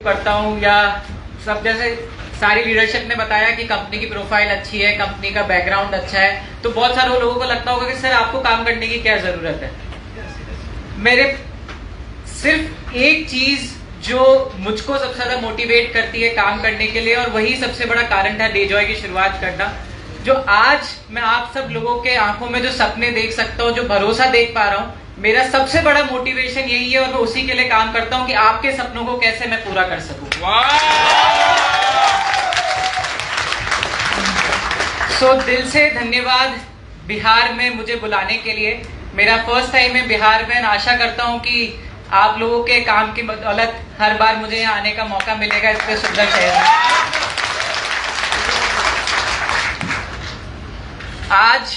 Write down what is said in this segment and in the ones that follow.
करता हूँ या सब जैसे सारी लीडरशिप ने बताया कि कंपनी की प्रोफाइल अच्छी है, कंपनी का बैकग्राउंड अच्छा है, तो बहुत सारे लोगों को लगता होगा कि सर आपको काम करने की क्या जरूरत है। मेरे सिर्फ एक चीज जो मुझको सबसे ज्यादा मोटिवेट करती है काम करने के लिए, और वही सबसे बड़ा कारण था डेजॉय की शुरुआत करना। जो आज मैं आप सब लोगों के आंखों में जो सपने देख सकता हूँ, जो भरोसा देख पा रहा हूँ, मेरा सबसे बड़ा मोटिवेशन यही है और मैं उसी के लिए काम करता हूँ कि आपके सपनों को कैसे मैं पूरा कर सकूं। सो दिल से धन्यवाद बिहार में मुझे बुलाने के लिए। मेरा फर्स्ट टाइम है बिहार में। आशा करता हूँ कि आप लोगों के काम की बदौलत हर बार मुझे यहाँ आने का मौका मिलेगा इतने सुंदर शहर में। आज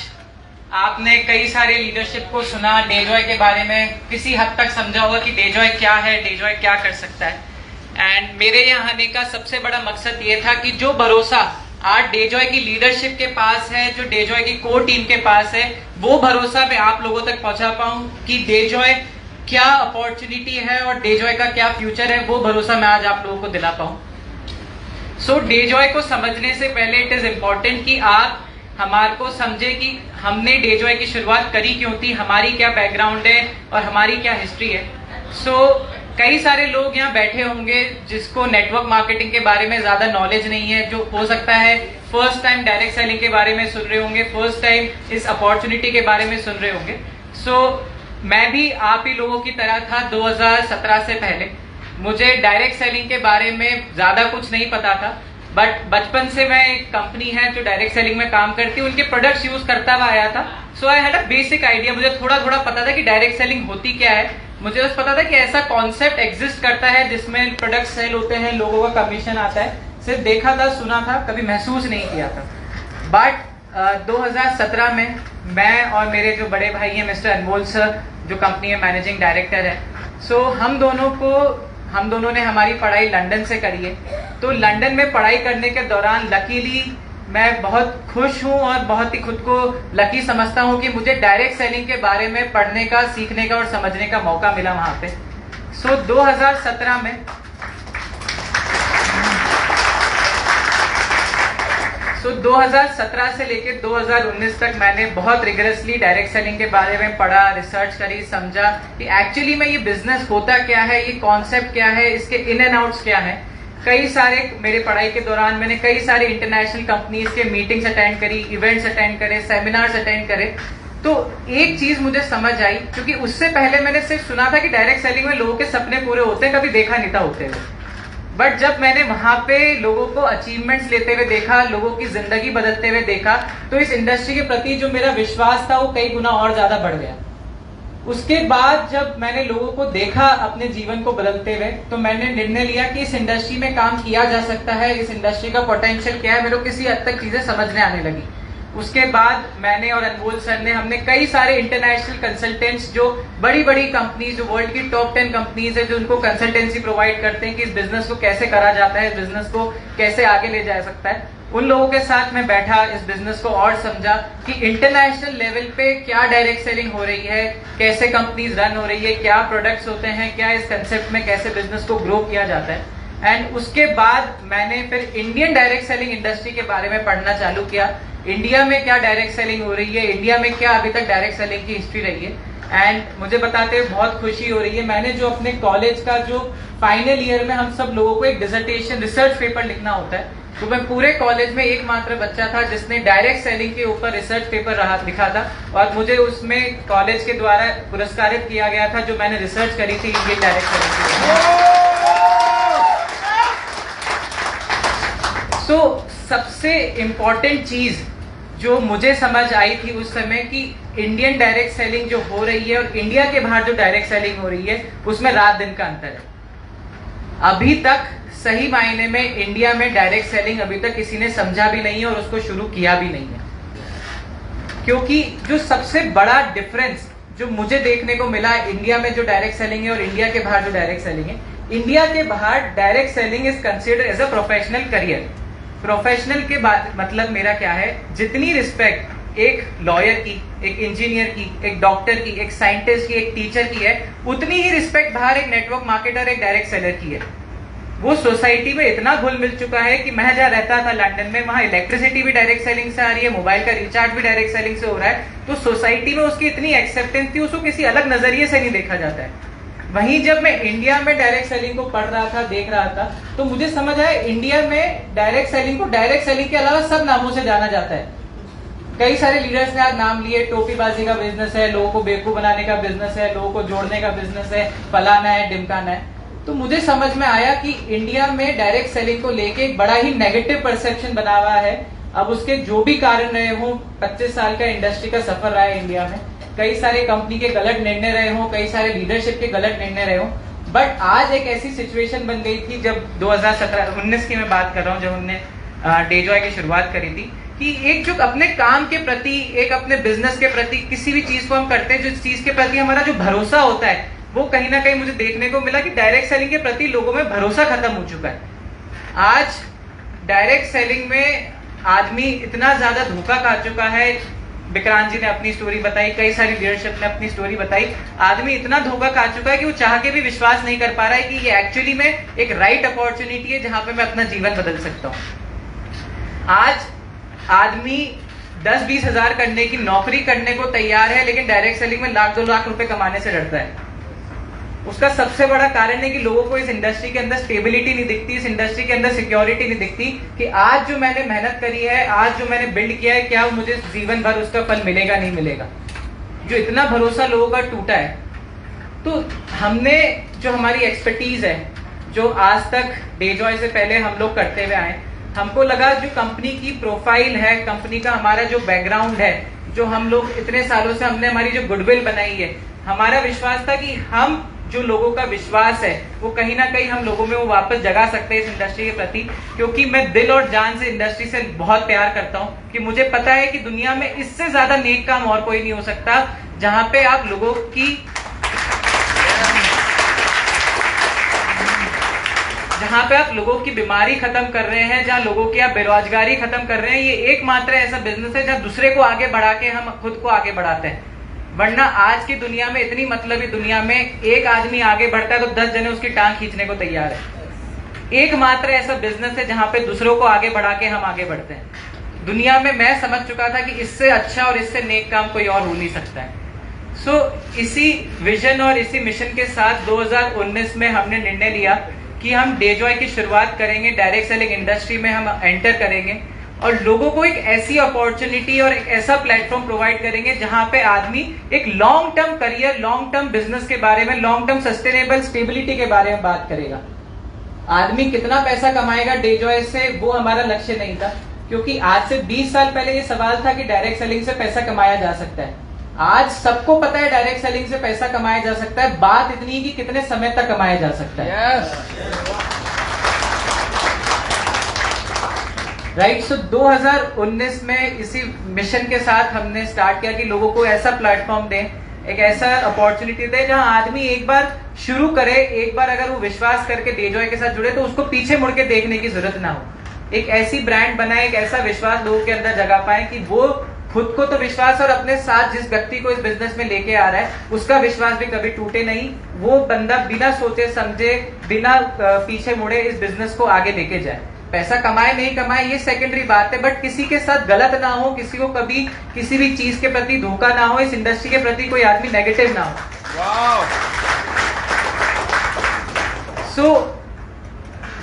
आपने कई सारे लीडरशिप को सुना, डेजॉय के बारे में किसी हद तक समझा होगा कि डेजॉय क्या है, डेजॉय क्या कर सकता है। एंड मेरे यहाँ आने का सबसे बड़ा मकसद ये था कि जो भरोसा आज डेजॉय की लीडरशिप के पास है, जो डेजॉय की कोर टीम के पास है, वो भरोसा मैं आप लोगों तक पहुंचा पाऊं कि डेजॉय क्या अपॉर्चुनिटी है और डेजॉय का क्या फ्यूचर है, वो भरोसा मैं आज आप लोगों को दिला पाऊं। सो डेजॉय को समझने से पहले इट इज इम्पोर्टेंट कि आप हमारे को समझे कि हमने डेजॉय की शुरुआत करी क्यों थी, हमारी क्या बैकग्राउंड है और हमारी क्या हिस्ट्री है। कई सारे लोग यहाँ बैठे होंगे जिसको नेटवर्क मार्केटिंग के बारे में ज्यादा नॉलेज नहीं है, जो हो सकता है फर्स्ट टाइम डायरेक्ट सेलिंग के बारे में सुन रहे होंगे, फर्स्ट टाइम इस अपॉर्चुनिटी के बारे में सुन रहे होंगे। मैं भी आप ही लोगों की तरह था 2017 से पहले। मुझे डायरेक्ट सेलिंग के बारे में ज्यादा कुछ नहीं पता था, बट बचपन से मैं एक कंपनी है जो डायरेक्ट सेलिंग में काम करती है, उनके प्रोडक्ट्स यूज करता हुआ आया था। I had a basic idea. मुझे थोड़ा थोड़ा पता था कि डायरेक्ट सेलिंग होती क्या है। मुझे बस पता था कि ऐसा कॉन्सेप्ट एग्जिस्ट करता है जिसमें प्रोडक्ट सेल होते हैं, लोगों का कमीशन आता है। सिर्फ देखा था, सुना था, कभी महसूस नहीं किया था। बट 2017 में मैं और मेरे जो बड़े भाई हैं मिस्टर अनमोल सर, जो कंपनी में मैनेजिंग डायरेक्टर है, हम दोनों ने हमारी पढ़ाई लंदन से करी है। तो लंदन में पढ़ाई करने के दौरान लकीली मैं बहुत खुश हूँ और बहुत ही खुद को लकी समझता हूँ कि मुझे डायरेक्ट सेलिंग के बारे में पढ़ने का, सीखने का और समझने का मौका मिला वहां पे। 2017 में 2017 से लेकर 2019 तक मैंने बहुत रिगरसली डायरेक्ट सेलिंग के बारे में पढ़ा, रिसर्च करी, समझा कि एक्चुअली में ये बिजनेस होता क्या है, ये कॉन्सेप्ट क्या है, इसके इन एंड आउट्स क्या है। कई सारे मेरे पढ़ाई के दौरान मैंने कई सारे इंटरनेशनल कंपनीज के मीटिंग्स अटेंड करी, इवेंट्स अटेंड करे, सेमिनार्स अटेंड करे। तो एक चीज मुझे समझ आई, क्योंकि उससे पहले मैंने सिर्फ सुना था कि डायरेक्ट सेलिंग में लोगों के सपने पूरे होते हैं, कभी देखा नहीं था होते हुए। बट जब मैंने वहां पे लोगों को अचीवमेंट्स लेते हुए देखा, लोगों की जिंदगी बदलते हुए देखा, तो इस इंडस्ट्री के प्रति जो मेरा विश्वास था वो कई गुना और ज्यादा बढ़ गया। उसके बाद जब मैंने लोगों को देखा अपने जीवन को बदलते हुए, तो मैंने निर्णय लिया कि इस इंडस्ट्री में काम किया जा सकता है, इस इंडस्ट्री का पोटेंशियल क्या है। मेरे को किसी हद तक चीजें समझने आने लगी। उसके बाद मैंने और अनमोल सर ने, हमने कई सारे इंटरनेशनल कंसल्टेंट्स, जो बड़ी बड़ी कंपनीज, जो वर्ल्ड की टॉप 10 कंपनीज है, जो उनको कंसल्टेंसी प्रोवाइड करते हैं कि इस बिजनेस को कैसे करा जाता है, इस बिजनेस को कैसे आगे ले जा सकता है, उन लोगों के साथ मैं बैठा, इस बिजनेस को और समझा कि इंटरनेशनल लेवल पे क्या डायरेक्ट सेलिंग हो रही है, कैसे कंपनीज रन हो रही है, क्या प्रोडक्ट्स होते हैं, क्या इस कंसेप्ट में कैसे बिजनेस को ग्रो किया जाता है। एंड उसके बाद मैंने फिर इंडियन डायरेक्ट सेलिंग इंडस्ट्री के बारे में पढ़ना चालू किया। इंडिया में क्या डायरेक्ट सेलिंग हो रही है, इंडिया में क्या अभी तक डायरेक्ट सेलिंग की हिस्ट्री रही है। एंड मुझे बताते हुए बहुत खुशी हो रही है, मैंने जो अपने कॉलेज का जो फाइनल ईयर में हम सब लोगों को एक डिसर्टेशन, रिसर्च पेपर लिखना होता है, तो मैं पूरे कॉलेज में एकमात्र बच्चा था जिसने डायरेक्ट सेलिंग के ऊपर रिसर्च पेपर लिखा था, और मुझे उसमें कॉलेज के द्वारा पुरस्कारित किया गया था, जो मैंने रिसर्च करी थी इंडियन डायरेक्ट सेलिंग। सबसे इंपॉर्टेंट चीज जो मुझे समझ आई थी उस समय कि इंडियन डायरेक्ट सेलिंग जो हो रही है और इंडिया के बाहर जो डायरेक्ट सेलिंग हो रही है, उसमें रात दिन का अंतर है। अभी तक सही मायने में इंडिया में डायरेक्ट सेलिंग अभी तक किसी ने समझा भी नहीं है और उसको शुरू किया भी नहीं है। क्योंकि जो सबसे बड़ा डिफरेंस जो मुझे देखने को मिला इंडिया में जो डायरेक्ट सेलिंग है और इंडिया के बाहर जो डायरेक्ट सेलिंग है, इंडिया के बाहर direct selling is considered as a professional career. Professional के बाद मतलब मेरा क्या है, जितनी रिस्पेक्ट एक लॉयर की, एक इंजीनियर की, एक डॉक्टर की, एक साइंटिस्ट की, एक टीचर की है, उतनी ही रिस्पेक्ट बाहर एक नेटवर्क मार्केटर, एक डायरेक्ट सेलर की है। वो सोसाइटी में इतना घुल मिल चुका है कि मैं जहाँ रहता था लंदन में, वहाँ इलेक्ट्रिसिटी भी डायरेक्ट सेलिंग से आ रही है, मोबाइल का रिचार्ज भी डायरेक्ट सेलिंग से हो रहा है। तो सोसाइटी में उसकी इतनी एक्सेप्टेंस थी, उसको किसी अलग नजरिए से नहीं देखा जाता है। वहीं जब मैं इंडिया में डायरेक्ट सेलिंग को पढ़ रहा था, देख रहा था, तो मुझे समझ आया इंडिया में डायरेक्ट सेलिंग को डायरेक्ट सेलिंग के अलावा सब नामों से जाना जाता है। कई सारे लीडर्स ने आज नाम लिए, टोपीबाजी का बिजनेस है, लोगों को बेवकूफ बनाने का बिजनेस है, लोगों को जोड़ने का बिजनेस है, फलाना है, ढिमकाना है। तो मुझे समझ में आया कि इंडिया में डायरेक्ट सेलिंग को लेके एक बड़ा ही नेगेटिव परसेप्शन बना हुआ है। अब उसके जो भी कारण रहे हों, 25 साल का इंडस्ट्री का सफर रहा है इंडिया में, कई सारे कंपनी के गलत निर्णय रहे हों, कई सारे लीडरशिप के गलत निर्णय रहे हों, बट आज एक ऐसी सिचुएशन बन गई थी जब 2017-19 की मैं बात कर रहा हूँ, जब हमने डेजॉय की शुरुआत करी थी, कि एक जो अपने काम के प्रति, एक अपने बिजनेस के प्रति, किसी भी चीज को हम करते हैं, जिस चीज के प्रति हमारा जो भरोसा होता है, वो कहीं ना कहीं मुझे देखने को मिला कि डायरेक्ट सेलिंग के प्रति लोगों में भरोसा खत्म हो चुका है। आज डायरेक्ट सेलिंग में आदमी इतना ज्यादा धोखा खा चुका है। विक्रांत जी ने अपनी स्टोरी बताई, कई सारी लीडरशिप ने अपनी स्टोरी बताई। आदमी इतना धोखा खा चुका है कि वो चाह के भी विश्वास नहीं कर पा रहा है कि ये एक्चुअली में एक राइट अपॉर्चुनिटी है जहां पे मैं अपना जीवन बदल सकता हूं। आज आदमी 10-20 हजार करने की नौकरी करने को तैयार है, लेकिन डायरेक्ट सेलिंग में 1-2 लाख रुपए कमाने से डरता है। उसका सबसे बड़ा कारण है कि लोगों को इस इंडस्ट्री के अंदर स्टेबिलिटी नहीं दिखती, इस इंडस्ट्री के अंदर सिक्योरिटी नहीं दिखती कि आज जो मैंने मेहनत करी है, आज जो मैंने बिल्ड किया है, क्या मुझे जीवन भर उसका फल मिलेगा, नहीं मिलेगा। जो इतना भरोसा लोगों का टूटा है, तो हमने जो हमारी एक्सपर्टीज है, जो आज तक डेजॉय से पहले हम लोग करते हुए आए, हमको लगा जो कंपनी की प्रोफाइल है, कंपनी का हमारा जो बैकग्राउंड है, जो हम लोग इतने सालों से हमने हमारी जो गुडविल बनाई है, हमारा विश्वास था कि हम जो लोगों का विश्वास है वो कहीं ना कहीं हम लोगों में वो वापस जगा सकते हैं इस इंडस्ट्री के प्रति। क्योंकि मैं दिल और जान से इंडस्ट्री से बहुत प्यार करता हूं, कि मुझे पता है कि दुनिया में इससे ज्यादा नेक काम और कोई नहीं हो सकता, जहां पे आप लोगों की बीमारी खत्म कर रहे हैं, जहां लोगों की आप बेरोजगारी खत्म कर रहे हैं। ये एकमात्र ऐसा बिजनेस है जहां दूसरे को आगे बढ़ा के हम खुद को आगे बढ़ाते हैं। वरना आज की दुनिया में, इतनी मतलबी दुनिया में, एक आदमी आगे बढ़ता है तो 10 जने उसकी टांग खींचने को तैयार है। एकमात्र ऐसा बिजनेस है जहां पे दूसरों को आगे बढ़ा के हम आगे बढ़ते हैं। दुनिया में मैं समझ चुका था कि इससे अच्छा और इससे नेक काम कोई और हो नहीं सकता है। इसी विजन और इसी मिशन के साथ 2019 में हमने निर्णय लिया कि हम डेजॉय की शुरुआत करेंगे, डायरेक्ट सेलिंग इंडस्ट्री में हम एंटर करेंगे और लोगों को एक ऐसी अपॉर्चुनिटी और एक ऐसा प्लेटफॉर्म प्रोवाइड करेंगे जहां पे आदमी एक long term career, long term business के बारे में, लॉन्ग टर्म सस्टेनेबल स्टेबिलिटी के बारे में बात करेगा। आदमी कितना पैसा कमाएगा डेजॉय से, वो हमारा लक्ष्य नहीं था, क्योंकि आज से 20 साल पहले ये सवाल था कि डायरेक्ट सेलिंग से पैसा कमाया जा सकता है। आज सबको पता है डायरेक्ट सेलिंग से पैसा कमाया जा सकता है, बात इतनी है कि कितने समय तक कमाया जा सकता है। राइट। सो 2019 में इसी मिशन के साथ हमने स्टार्ट किया कि लोगों को ऐसा प्लेटफॉर्म दें, एक ऐसा अपॉर्चुनिटी दें जहां आदमी एक बार शुरू करे, एक बार अगर वो विश्वास करके डेजॉय के साथ जुड़े तो उसको पीछे मुड़ के देखने की जरूरत ना हो। एक ऐसी ब्रांड बनाए, एक ऐसा विश्वास लोगों के अंदर जगा पाए कि वो खुद को तो विश्वास और अपने साथ जिस व्यक्ति को इस बिजनेस में लेके आ रहा है उसका विश्वास भी कभी टूटे नहीं। वो बंदा बिना सोचे समझे, बिना पीछे मुड़े इस बिजनेस को आगे लेके जाए। पैसा कमाए नहीं कमाए ये सेकेंडरी बात है, बट किसी के साथ गलत ना हो, किसी को कभी किसी भी चीज के प्रति धोखा ना हो, इस इंडस्ट्री के प्रति कोई आदमी नेगेटिव ना हो।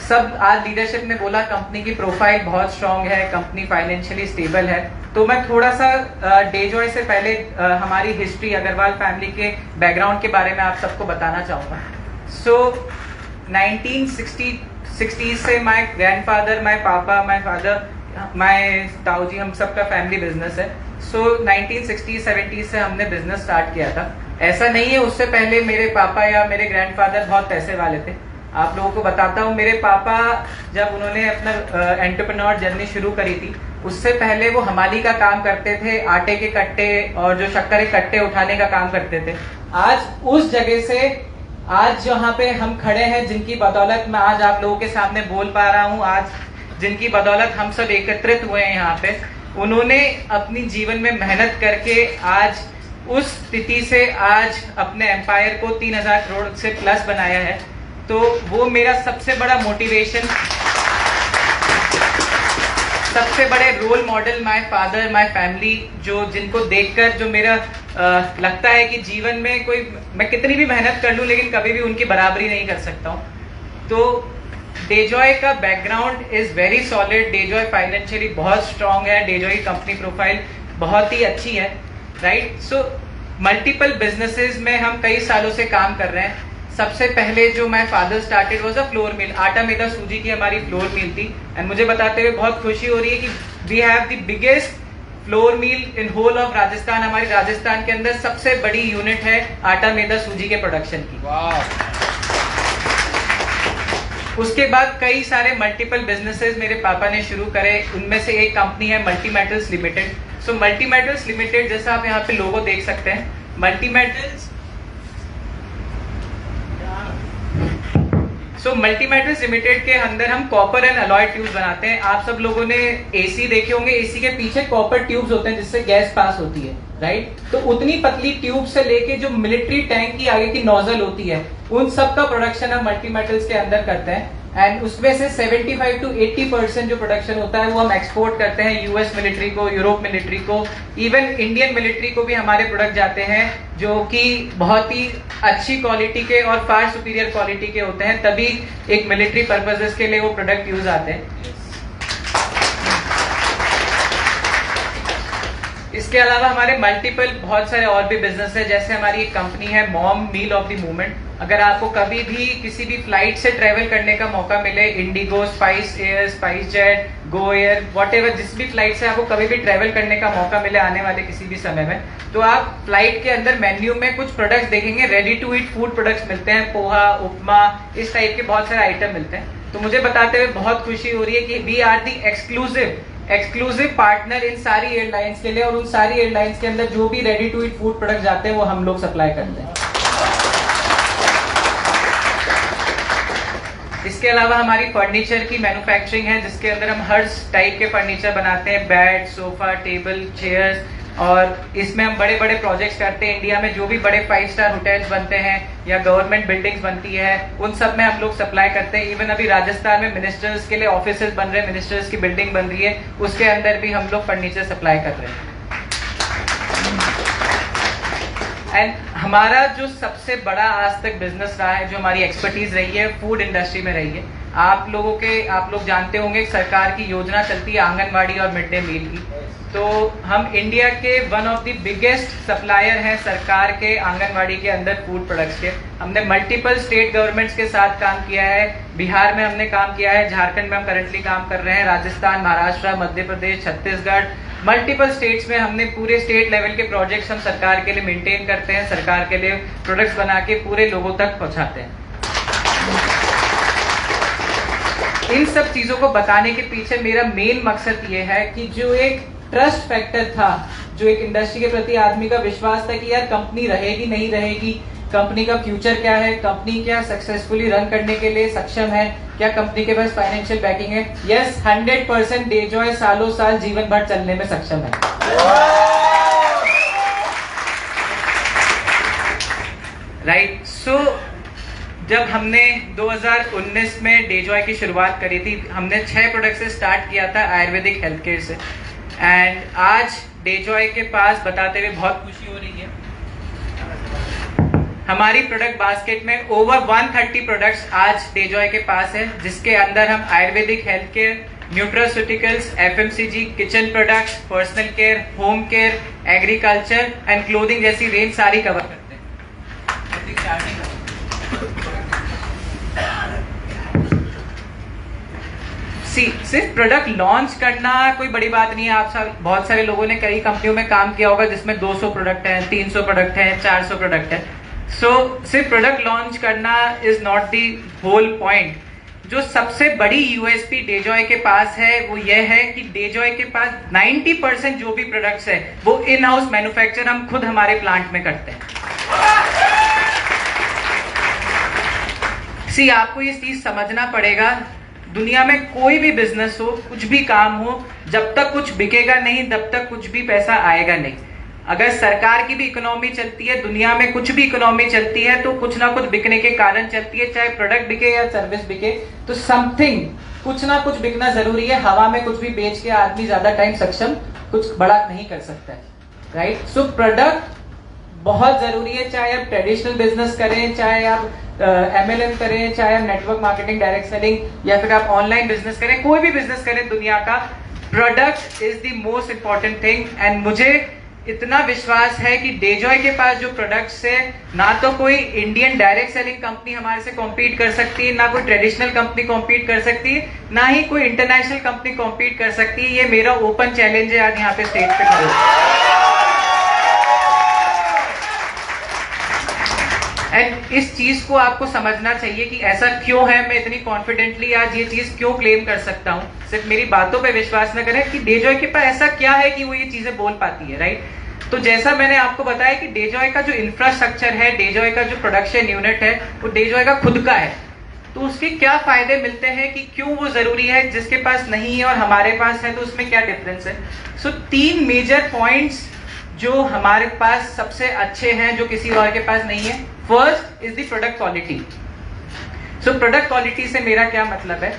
सब आज लीडरशिप ने बोला कंपनी की प्रोफाइल बहुत स्ट्रांग है, कंपनी फाइनेंशियली स्टेबल है। तो मैं थोड़ा सा डेजॉय से पहले हमारी हिस्ट्री, अग्रवाल फैमिली के बैकग्राउंड के बारे में आप सबको बताना चाहूंगा। 1960s से माय ग्रैंडफादर, माय पापा, माय फादर, माय ताऊ जी, हम सबका फैमिली बिजनेस है। 1960-70 से हमने बिजनेस स्टार्ट किया था। ऐसा नहीं है उससे पहले मेरे पापा या मेरे ग्रैंडफादर बहुत पैसे वाले थे। आप लोगों को बताता हूँ, मेरे पापा जब उन्होंने अपना एंटरप्रेन्योर जर्नी शुरू करी थी, उससे पहले वो हमाली का काम करते थे, आटे के कट्टे और जो शक्कर के कट्टे उठाने का काम करते थे। आज उस जगह से आज जहाँ पे हम खड़े हैं, जिनकी बदौलत मैं आज आप लोगों के सामने बोल पा रहा हूँ, आज जिनकी बदौलत हम सब एकत्रित हुए हैं यहाँ पे, उन्होंने अपनी जीवन में मेहनत करके आज उस स्थिति से आज अपने एम्पायर को 3000 करोड़ से प्लस बनाया है। तो वो मेरा सबसे बड़ा मोटिवेशन, सबसे बड़े role model my father, my family, जो जिनको देखकर जो मेरा लगता है कि जीवन में कोई मैं कितनी भी मेहनत कर लूं लेकिन कभी भी उनकी बराबरी नहीं कर सकता हूं। तो डेजॉय का background is very solid. Dejoy financially बहुत स्ट्रांग है। डेजॉय की कंपनी प्रोफाइल बहुत ही अच्छी है, राइट। सो मल्टीपल बिजनेसेस में हम कई सालों से काम कर रहे हैं। सबसे पहले जो my father started was a flour mill, आटा मैदा सूजी की हमारी फ्लोर मिल थी। एंड मुझे बताते हुए बहुत खुशी हो रही है कि we have the biggest flour mill in whole of Rajasthan. हमारी राजस्थान के अंदर सबसे बड़ी यूनिट है आटा मैदा सूजी के प्रोडक्शन की। उसके बाद कई सारे मल्टीपल बिजनेसेस मेरे पापा ने शुरू करे। उनमें से एक कंपनी है multi metals limited. So multi metals limited, जैसा आप यहाँ पे लोगो देख सकते हैं, मल्टी मेटल्स लिमिटेड के अंदर हम कॉपर एंड अलॉय ट्यूब्स बनाते हैं। आप सब लोगों ने एसी देखे होंगे, एसी के पीछे कॉपर ट्यूब्स होते हैं जिससे गैस पास होती है, राइट। तो उतनी पतली ट्यूब से लेके जो मिलिट्री टैंक की आगे की नोजल होती है, उन सब का प्रोडक्शन हम मल्टी मेटल्स के अंदर करते हैं। एंड उसमें से 75 to 80% जो प्रोडक्शन होता है वो हम एक्सपोर्ट करते हैं यूएस मिलिट्री को, यूरोप मिलिट्री को, इवन इंडियन मिलिट्री को भी हमारे प्रोडक्ट जाते हैं, जो कि बहुत ही अच्छी क्वालिटी के और फार सुपीरियर क्वालिटी के होते हैं। तभी एक मिलिट्री पर्पसेस के लिए वो प्रोडक्ट यूज आते हैं। इसके अलावा हमारे मल्टीपल बहुत सारे और भी बिजनेस है। जैसे हमारी एक कंपनी है mom meal of the movement. अगर आपको कभी भी किसी भी फ्लाइट से ट्रेवल करने का मौका मिले, Indigo, spice air, spice jet, Go Air, whatever, जिस भी फ्लाइट से आपको कभी भी ट्रेवल करने का मौका मिले आने वाले किसी भी समय में, तो आप फ्लाइट के अंदर मेन्यू में कुछ प्रोडक्ट्स देखेंगे, ready to eat food products मिलते हैं, पोहा, उपमा, इस टाइप के बहुत सारे आइटम मिलते हैं। तो मुझे बताते हुए बहुत खुशी हो रही है कि we are the exclusive partner in सारी एयरलाइंस के लिए, और उन सारी एयरलाइंस के अंदर जो भी ready to eat food product जाते हैं वो हम लोग सप्लाई करते हैं। इसके अलावा हमारी फर्नीचर की मैन्युफैक्चरिंग है, जिसके अंदर हम हर टाइप के फर्नीचर बनाते हैं, बेड, सोफा, टेबल, चेयर्स, और इसमें हम बड़े बड़े प्रोजेक्ट्स करते हैं। इंडिया में जो भी बड़े 5 स्टार होटल्स बनते हैं या गवर्नमेंट बिल्डिंग्स बनती है, उन सब में हम लोग सप्लाई करते हैं। इवन अभी राजस्थान में मिनिस्टर्स के लिए ऑफिसेज बन रहे हैं, मिनिस्टर्स की बिल्डिंग बन रही है, उसके अंदर भी हम लोग फर्नीचर सप्लाई कर रहे हैं। एंड हमारा जो सबसे बड़ा आज तक बिजनेस रहा है, जो हमारी एक्सपर्टीज रही है, फूड इंडस्ट्री में रही है। आप लोग जानते होंगे सरकार की योजना चलती है आंगनवाड़ी और मिड डे मील की। तो हम इंडिया के one of the biggest supplier हैं सरकार के आंगनवाड़ी के अंदर फूड प्रोडक्ट्स के। हमने मल्टीपल स्टेट गवर्नमेंट्स के साथ काम किया है। बिहार में हमने काम किया है, झारखंड में हम करंटली काम कर रहे हैं, राजस्थान, महाराष्ट्र, मध्य प्रदेश, छत्तीसगढ़, मल्टीपल स्टेट्स में हमने पूरे स्टेट लेवल के प्रोजेक्ट्स हम सरकार के लिए मेंटेन करते हैं, सरकार के लिए प्रोडक्ट्स बना के पूरे लोगों तक पहुंचाते हैं। इन सब चीजों को बताने के पीछे मेरा मेन मकसद ये है कि जो एक ट्रस्ट फैक्टर था, जो एक इंडस्ट्री के प्रति आदमी का विश्वास था कि यार कंपनी रहेगी नहीं रहेगी, कंपनी का फ्यूचर क्या है, कंपनी क्या सक्सेसफुली रन करने के लिए सक्षम है, क्या कंपनी के पास फाइनेंशियल बैकिंग है। यस, 100% डेजॉय सालों साल जीवन भर चलने में सक्षम है। राइट। सो जब हमने 2019 में डेजॉय की शुरुआत करी थी, हमने 6 प्रोडक्ट से स्टार्ट किया था आयुर्वेदिक हेल्थ केयर से। एंड आज डेजॉय के पास बताते हुए बहुत खुशी हो रही है, हमारी प्रोडक्ट बास्केट में ओवर 130 प्रोडक्ट्स आज डेजॉय के पास है, जिसके अंदर हम Ayurvedic health care, nutraceuticals, FMCG, kitchen products, personal care, home care, agriculture and clothing जैसी रेंज सारी कवर करते हैं। सिर्फ प्रोडक्ट लॉन्च करना कोई बड़ी बात नहीं है। आप बहुत सारे लोगों ने कई कंपनियों में काम किया होगा जिसमें 200 प्रोडक्ट हैं, 300 प्रोडक्ट हैं, 400 प्रोडक्ट है। सो सिर्फ प्रोडक्ट लॉन्च करना is not the whole point. जो सबसे बड़ी यूएसपी डेजॉय के पास है वो ये है कि डेजॉय के पास 90% जो भी प्रोडक्ट्स है वो इन हाउस मैन्युफैक्चर हम खुद हमारे प्लांट में करते हैं। आपको ये चीज समझना पड़ेगा, दुनिया में कोई भी बिजनेस हो, कुछ भी काम हो, जब तक कुछ बिकेगा नहीं तब तक कुछ भी पैसा आएगा नहीं। अगर सरकार की भी इकोनॉमी चलती है, दुनिया में कुछ भी इकोनॉमी चलती है, तो कुछ ना कुछ बिकने के कारण चलती है, चाहे प्रोडक्ट बिके या सर्विस बिके, तो समथिंग कुछ ना कुछ बिकना जरूरी है। हवा में कुछ भी बेच के आदमी ज्यादा टाइम सक्षम कुछ बड़ा नहीं कर सकता है, राइट। सो प्रोडक्ट बहुत जरूरी है, चाहे आप ट्रेडिशनल बिजनेस करें, चाहे आप MLM करें, चाहे आप नेटवर्क मार्केटिंग, डायरेक्ट सेलिंग, या फिर आप ऑनलाइन बिजनेस करें, कोई भी बिजनेस करें दुनिया का, product is the most important thing. And मुझे इतना विश्वास है कि डेजॉय के पास जो प्रोडक्ट्स है, ना तो कोई इंडियन डायरेक्ट सेलिंग कंपनी हमारे से कॉम्पीट कर सकती है, ना कोई ट्रेडिशनल कंपनी कॉम्पीट कर सकती है, ना ही कोई इंटरनेशनल कंपनी कॉम्पीट कर सकती है। ये मेरा ओपन चैलेंज है आज यहाँ पे स्टेज पे खड़े। एंड इस चीज को आपको समझना चाहिए कि ऐसा क्यों है, मैं इतनी कॉन्फिडेंटली आज ये चीज क्यों क्लेम कर सकता हूं। सिर्फ मेरी बातों पे विश्वास न करें कि डेजॉय के पास ऐसा क्या है कि वो ये चीजें बोल पाती है, राइट। तो जैसा मैंने आपको बताया कि डेजॉय का जो इंफ्रास्ट्रक्चर है, डेजॉय का जो प्रोडक्शन यूनिट है, वो डेजॉय का खुद का है। तो उसके क्या फायदे मिलते हैं, कि क्यों वो जरूरी है, जिसके पास नहीं है और हमारे पास है, तो उसमें क्या डिफरेंस है। सो 3 मेजर पॉइंट्स जो हमारे पास सबसे अच्छे हैं, जो किसी और के पास नहीं है। First is the product quality. So product quality से मेरा क्या मतलब है,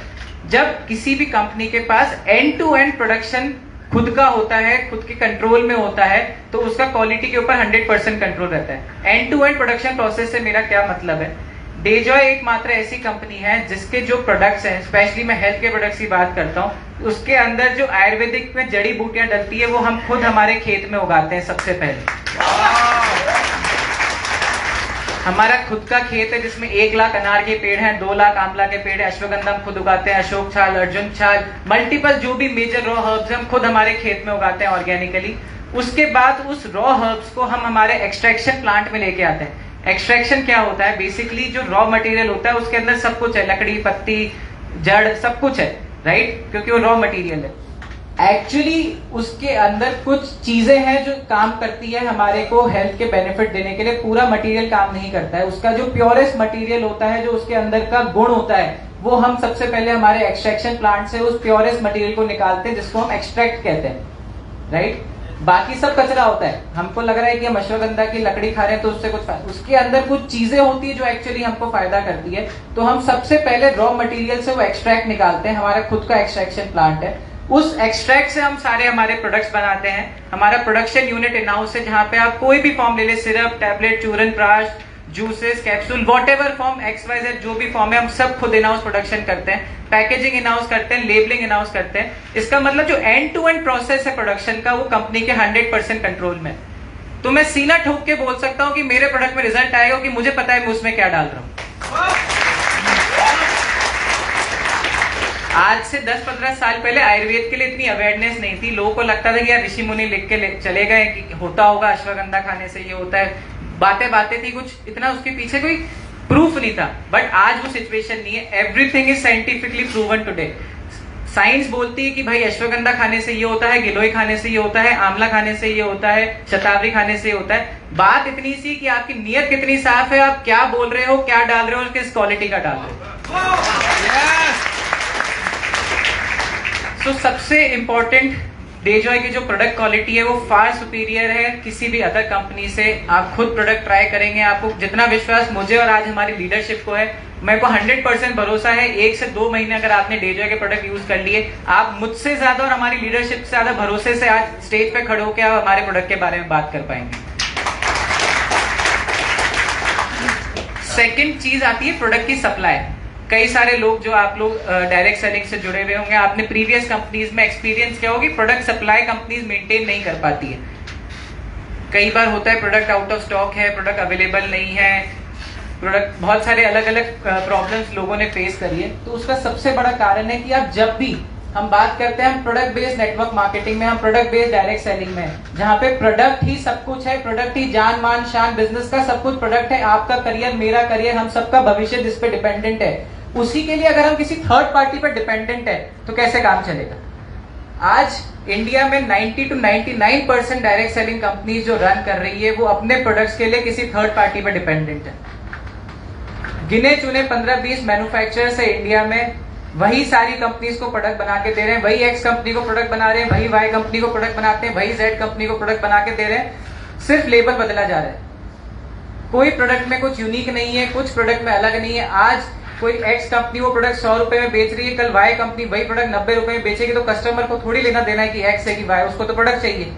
जब किसी भी कंपनी के पास एंड टू एंड प्रोडक्शन खुद का होता है, खुद के कंट्रोल में होता है, तो उसका क्वालिटी के ऊपर 100% कंट्रोल रहता है। End to end production process से मेरा क्या मतलब है, डेजॉय एकमात्र ऐसी कंपनी है जिसके जो प्रोडक्ट्स हैं, स्पेशली मैं हेल्थ के प्रोडक्ट्स की बात करता हूँ, उसके अंदर जो आयुर्वेदिक में जड़ी बूटियां डलती है, वो हम खुद हमारे खेत में उगाते हैं सबसे पहले। हमारा खुद का खेत है जिसमें 1 लाख अनार के पेड़ हैं, 2 लाख आंवला के पेड़ है, अश्वगंधा हम खुद उगाते हैं, अशोक छाल, अर्जुन छाल, मल्टीपल जो भी मेजर रॉ हर्ब्स हम खुद हमारे खेत में उगाते हैं ऑर्गेनिकली। उसके बाद उस रॉ हर्ब्स को हम हमारे एक्सट्रैक्शन प्लांट में लेके आते हैं। एक्सट्रैक्शन क्या होता है, बेसिकली जो रॉ मटेरियल होता है उसके अंदर सब कुछ है, लकड़ी, पत्ती, जड़, सब कुछ है, राइट, क्योंकि वो रॉ मटेरियल है। एक्चुअली उसके अंदर कुछ चीजें हैं जो काम करती है हमारे को हेल्थ के बेनिफिट देने के लिए, पूरा मटेरियल काम नहीं करता है। उसका जो प्योरेस्ट मटेरियल होता है, जो उसके अंदर का गुण होता है, वो हम सबसे पहले हमारे एक्सट्रैक्शन प्लांट से उस प्योरेस्ट मटेरियल को निकालते हैं, जिसको हम एक्सट्रैक्ट कहते हैं, राइट। बाकी सब कचरा होता है। हमको लग रहा है कि हम अश्वगंधा की लकड़ी खा रहे हैं तो उससे कुछ फायदा, उसके अंदर कुछ चीजें होती है जो एक्चुअली हमको फायदा करती है। तो हम सबसे पहले रॉ मटेरियल से वो एक्सट्रैक्ट निकालते हैं, हमारा खुद का एक्सट्रैक्शन प्लांट है। उस एक्सट्रैक्ट से हम सारे हमारे प्रोडक्ट्स बनाते हैं। हमारा प्रोडक्शन यूनिट इन हाउस है, जहां पे आप कोई भी फॉर्म ले ले, सिरप, टैबलेट, चूरन प्राश, juices, capsule, whatever form, XYZ जो भी फॉर्म है, हम सब खुद इन हाउस प्रोडक्शन करते हैं, पैकेजिंग इन हाउस करते हैं, लेबलिंग इन हाउस करते हैं। इसका मतलब जो एंड टू एंड प्रोसेस है प्रोडक्शन का, वो कंपनी के 100% कंट्रोल में। तो मैं सीना ठोक के बोल सकता हूं कि मेरे प्रोडक्ट में रिजल्ट आएगा कि मुझे पता है मैं उसमें क्या डाल रहा हूं। आज से 10-15 साल पहले आयुर्वेद के लिए इतनी अवेयरनेस नहीं थी। लोगों को लगता था कि यार ऋषि मुनि लिख के चले गए कि होता होगा, अश्वगंधा खाने से ये होता है, बातें थी, कुछ इतना उसके पीछे कोई प्रूफ नहीं था। बट आज वो सिचुएशन नहीं है। Everything is scientifically proven today. Science बोलती है कि भाई अश्वगंधा खाने से ये होता है, गिलोय खाने से ये होता है, आंवला खाने से ये होता है, शतावरी खाने से ये होता है। बात इतनी सी कि आपकी नीयत कितनी साफ है, आप क्या बोल रहे हो, क्या डाल रहे हो, किस क्वालिटी का डाल रहे हो। तो सबसे इंपॉर्टेंट, डेजॉय की जो प्रोडक्ट क्वालिटी है वो फार सुपीरियर है किसी भी अदर कंपनी से। आप खुद प्रोडक्ट ट्राई करेंगे, आपको जितना विश्वास मुझे और आज हमारी लीडरशिप को है, मेरे को 100% भरोसा है 1 से 2 महीने अगर आपने डेजॉय के प्रोडक्ट यूज कर लिए, आप मुझसे ज्यादा और हमारी लीडरशिप से ज्यादा भरोसे से आज स्टेज पे खड़े होकर आप हमारे प्रोडक्ट के बारे में बात कर पाएंगे। सेकेंड चीज आती है प्रोडक्ट की सप्लाई। कई सारे लोग जो आप लोग डायरेक्ट सेलिंग से जुड़े हुए होंगे, आपने प्रीवियस कंपनीज में एक्सपीरियंस किया होगी, प्रोडक्ट सप्लाई कंपनीज मेंटेन नहीं कर पाती है। कई बार होता है प्रोडक्ट आउट ऑफ स्टॉक है, प्रोडक्ट अवेलेबल नहीं है, प्रोडक्ट बहुत सारे अलग अलग प्रॉब्लम्स लोगों ने फेस करी है। तो उसका सबसे बड़ा कारण है कि आप जब भी हम बात करते हैं, हम प्रोडक्ट बेस्ड नेटवर्क मार्केटिंग में, हम प्रोडक्ट बेस्ड डायरेक्ट सेलिंग में, जहां पे प्रोडक्ट ही सब कुछ है, प्रोडक्ट ही जान मान शान बिजनेस का सब कुछ प्रोडक्ट है। आपका करियर, मेरा करियर, हम सबका भविष्य जिस पे डिपेंडेंट है, उसी के लिए अगर हम किसी थर्ड पार्टी पर डिपेंडेंट है तो कैसे काम चलेगा। आज इंडिया में 90 to 99% डायरेक्ट सेलिंग कंपनी जो रन कर रही है, वो अपने प्रोडक्ट्स के लिए किसी थर्ड पार्टी पर डिपेंडेंट है। गिने चुने 15-20 मैन्युफैक्चरर्स है इंडिया में, वही सारी कंपनीज को प्रोडक्ट बना के दे रहे हैं, वही एक्स कंपनी को प्रोडक्ट बना रहे हैं, वही वाई कंपनी को प्रोडक्ट बनाते हैं, वही जेड कंपनी को प्रोडक्ट बना के दे रहे हैं। सिर्फ लेबल बदला जा रहा है। कोई प्रोडक्ट में कुछ यूनिक नहीं है, कुछ प्रोडक्ट में अलग नहीं है। आज कोई एक्स कंपनी वो प्रोडक्ट 100 रुपए में बेच रही है, कल वाई कंपनी वही प्रोडक्ट 90 रुपए में बेचेगी, तो कस्टमर को थोड़ी लेना देना है कि एक्स है कि वाई, उसको तो प्रोडक्ट चाहिए।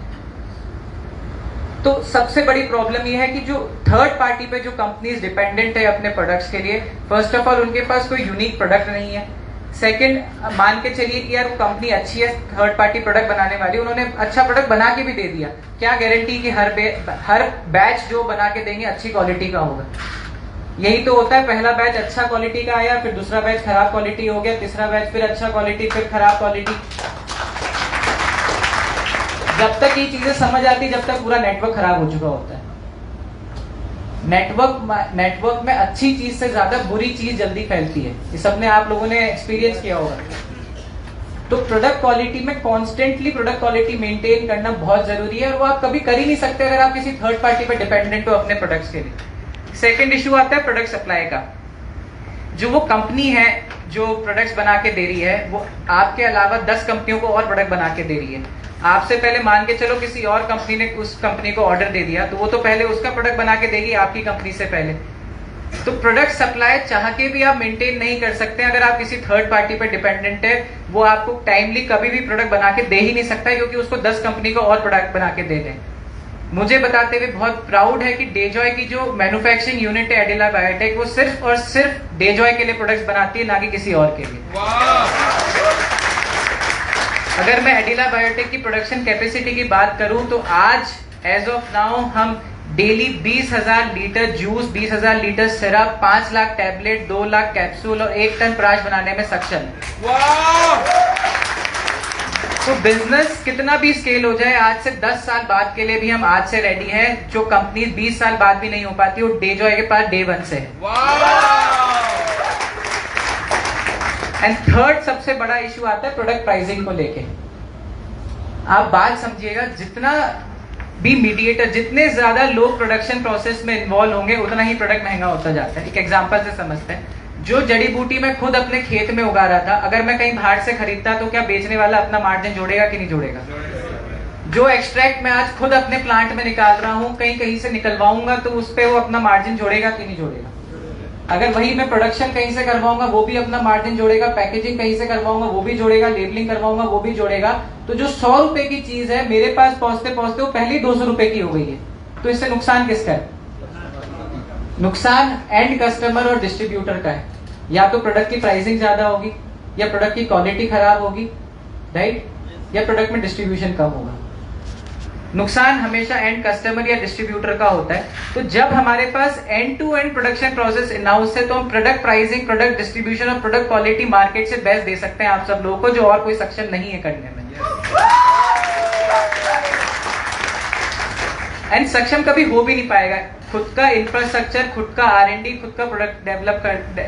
तो सबसे बड़ी प्रॉब्लम ये है कि जो थर्ड पार्टी पे जो कंपनीज डिपेंडेंट है अपने प्रोडक्ट्स के लिए, फर्स्ट ऑफ ऑल उनके पास कोई यूनिक प्रोडक्ट नहीं है। सेकंड, मान के चलिए कि यार वो कंपनी अच्छी है, थर्ड पार्टी प्रोडक्ट बनाने वाली, उन्होंने अच्छा प्रोडक्ट बना के भी दे दिया, क्या गारंटी कि हर बैच जो बना के देंगे अच्छी क्वालिटी का होगा? यही तो होता है, पहला बैच अच्छा क्वालिटी का आया, फिर दूसरा बैच खराब क्वालिटी हो गया, तीसरा बैच फिर अच्छा क्वालिटी, फिर खराब क्वालिटी। जब तक ये चीजें समझ आती, जब तक पूरा नेटवर्क खराब हो चुका होता है। नेटवर्क में अच्छी चीज से ज्यादा बुरी चीज जल्दी फैलती है, ये सबने आप लोगों ने एक्सपीरियंस किया होगा। तो प्रोडक्ट क्वालिटी में कॉन्स्टेंटली प्रोडक्ट क्वालिटी मेंटेन करना बहुत जरूरी है, और वो आप कभी कर ही नहीं सकते अगर आप किसी थर्ड पार्टी पे डिपेंडेंट हो अपने प्रोडक्ट्स के लिए। सेकेंड इशू आता है प्रोडक्ट सप्लाई का। जो वो कंपनी है जो प्रोडक्ट्स बना के दे रही है, वो आपके अलावा 10 कंपनियों को और प्रोडक्ट बना के दे रही है। आपसे पहले मान के चलो किसी और कंपनी ने उस कंपनी को ऑर्डर दे दिया, तो वो तो पहले उसका प्रोडक्ट बना के देगी आपकी कंपनी से पहले। तो प्रोडक्ट सप्लाई चाह के भी आप मेंटेन नहीं कर सकते अगर आप किसी थर्ड पार्टी पे डिपेंडेंट है। वो आपको टाइमली कभी भी प्रोडक्ट बना के दे ही नहीं सकता है, क्योंकि उसको 10 कंपनी को और प्रोडक्ट बना के दे दें। मुझे बताते हुए बहुत प्राउड है कि डेजॉय की जो मैन्युफैक्चरिंग यूनिट है एडिला बायोटेक, वो सिर्फ और सिर्फ डेजॉय के लिए प्रोडक्ट्स बनाती है, ना कि किसी और के लिए। अगर मैं एडिला बायोटेक की प्रोडक्शन कैपेसिटी की बात करूं तो आज एज ऑफ नाउ हम daily 20,000 litre juice, 20,000 litre syrup, 5 lakh tablet, 2 lakh capsule और 1 टन प्राश बनाने में सक्षम है। तो बिजनेस कितना भी स्केल हो जाए, आज से 10 साल बाद के लिए भी हम आज से रेडी हैं। जो कंपनी 20 साल बाद भी नहीं हो पाती, वो डेजॉय के पास डे 1 से है। एंड थर्ड सबसे बड़ा इशू आता है प्रोडक्ट प्राइसिंग को लेके। आप बात समझिएगा, जितना भी मीडिएटर, जितने ज्यादा लोग प्रोडक्शन प्रोसेस में इन्वॉल्व होंगे, उतना ही प्रोडक्ट महंगा होता जाता है। एक एग्जांपल से समझते हैं, जो जड़ी बूटी मैं खुद अपने खेत में उगा रहा था, अगर मैं कहीं बाहर से खरीदता तो क्या बेचने वाला अपना मार्जिन जोड़ेगा कि नहीं जोड़ेगा? जो एक्सट्रैक्ट मैं आज खुद अपने प्लांट में निकाल रहा हूं, कहीं से निकलवाऊंगा, तो उस पर वो अपना मार्जिन जोड़ेगा कि नहीं जोड़ेगा? अगर वही मैं प्रोडक्शन कहीं से करवाऊंगा, वो भी अपना मार्जिन जोड़ेगा, पैकेजिंग कहीं से करवाऊंगा वो भी जोड़ेगा, लेबलिंग करवाऊंगा वो भी जोड़ेगा। तो जो 100 रुपए की चीज है, मेरे पास पहुंचते पहुंचते वो पहले 200 रुपए की हो गई है। तो इससे नुकसान किसका है? नुकसान एंड कस्टमर और डिस्ट्रीब्यूटर का है। या तो प्रोडक्ट की प्राइसिंग ज्यादा होगी, या प्रोडक्ट की क्वालिटी खराब होगी, राइट, या प्रोडक्ट में डिस्ट्रीब्यूशन कम होगा। नुकसान हमेशा एंड कस्टमर या डिस्ट्रीब्यूटर का होता है। तो जब हमारे पास end to end production process in house है, तो हम प्रोडक्ट प्राइसिंग, प्रोडक्ट डिस्ट्रीब्यूशन और प्रोडक्ट क्वालिटी मार्केट से बेस्ट दे सकते हैं आप सब लोगों को, जो और कोई सक्षम नहीं है करने में। एंड सक्षम कभी हो भी नहीं पाएगा। खुद का इंफ्रास्ट्रक्चर, खुद का R&D, खुद का प्रोडक्ट